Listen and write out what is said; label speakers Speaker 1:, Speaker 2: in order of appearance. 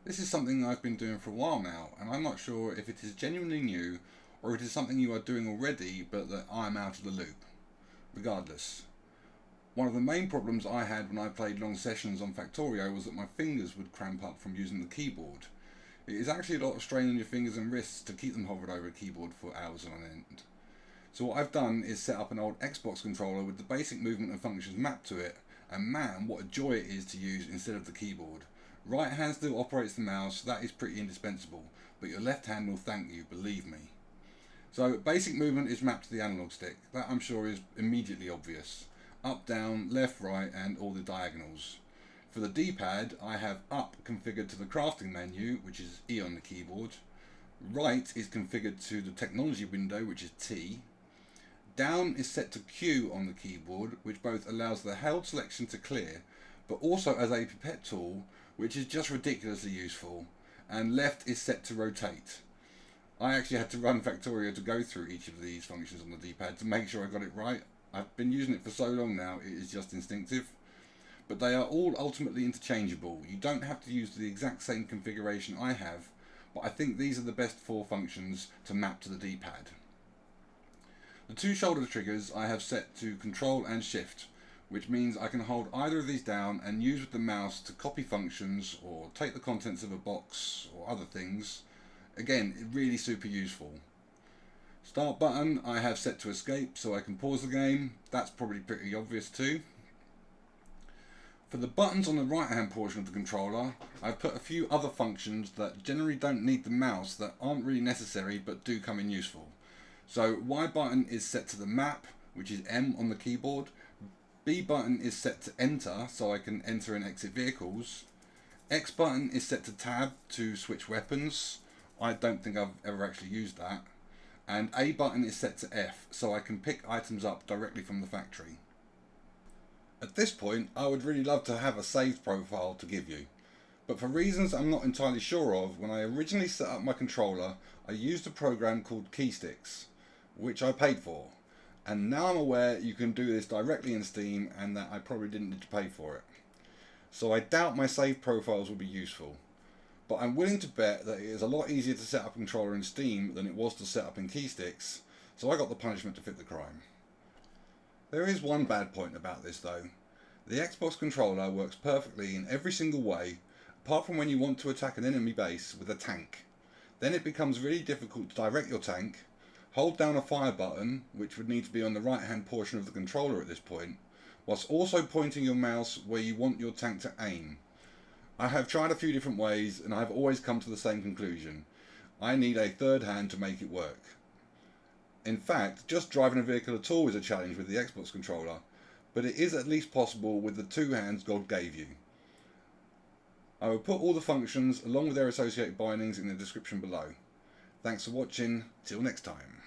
Speaker 1: This is something I've been doing for a while now, and I'm not sure if it is genuinely new or it is something you are doing already but that I am out of the loop. Regardless, one of the main problems I had when I played long sessions on Factorio was that my fingers would cramp up from using the keyboard. It is actually a lot of strain on your fingers and wrists to keep them hovered over a keyboard for hours on end. So what I've done is set up an old Xbox controller with the basic movement and functions mapped to it, and man, what a joy it is to use instead of the keyboard. Right hand still operates the mouse, that is pretty indispensable, but your left hand will thank you, believe me. So basic movement is mapped to the analog stick, that I'm sure is immediately obvious. Up, down, left, right, and all the diagonals. For the D-pad, I have up configured to the crafting menu, which is E on the keyboard. Right is configured to the technology window, which is T. Down is set to Q on the keyboard, which both allows the held selection to clear, but also as a pipette tool, which is just ridiculously useful. And left is set to rotate. I actually had to run Factorio to go through each of these functions on the D-pad to make sure I got it right. I've been using it for so long now, it is just instinctive. But they are all ultimately interchangeable. You don't have to use the exact same configuration I have, but I think these are the best four functions to map to the D-pad. The two shoulder triggers I have set to Control and Shift, which means I can hold either of these down and use with the mouse to copy functions or take the contents of a box or other things. Again, really super useful. Start button I have set to escape so I can pause the game. That's probably pretty obvious too. For the buttons on the right hand portion of the controller, I've put a few other functions that generally don't need the mouse that aren't really necessary but do come in useful. So Y button is set to the map, which is M on the keyboard. B button is set to enter, so I can enter and exit vehicles. X button is set to tab to switch weapons. I don't think I've ever actually used that. And A button is set to F, so I can pick items up directly from the factory. At this point, I would really love to have a saved profile to give you. But for reasons I'm not entirely sure of, when I originally set up my controller, I used a program called Keysticks, which I paid for. And now I'm aware you can do this directly in Steam and that I probably didn't need to pay for it. So I doubt my saved profiles will be useful. But I'm willing to bet that it is a lot easier to set up a controller in Steam than it was to set up in Keysticks, so I got the punishment to fit the crime. There is one bad point about this though. The Xbox controller works perfectly in every single way, apart from when you want to attack an enemy base with a tank. Then it becomes really difficult to direct your tank, hold down a fire button, which would need to be on the right hand portion of the controller at this point, whilst also pointing your mouse where you want your tank to aim. I have tried a few different ways and I have always come to the same conclusion. I need a third hand to make it work. In fact, just driving a vehicle at all is a challenge with the Xbox controller, but it is at least possible with the two hands God gave you. I will put all the functions along with their associated bindings in the description below. Thanks for watching, till next time.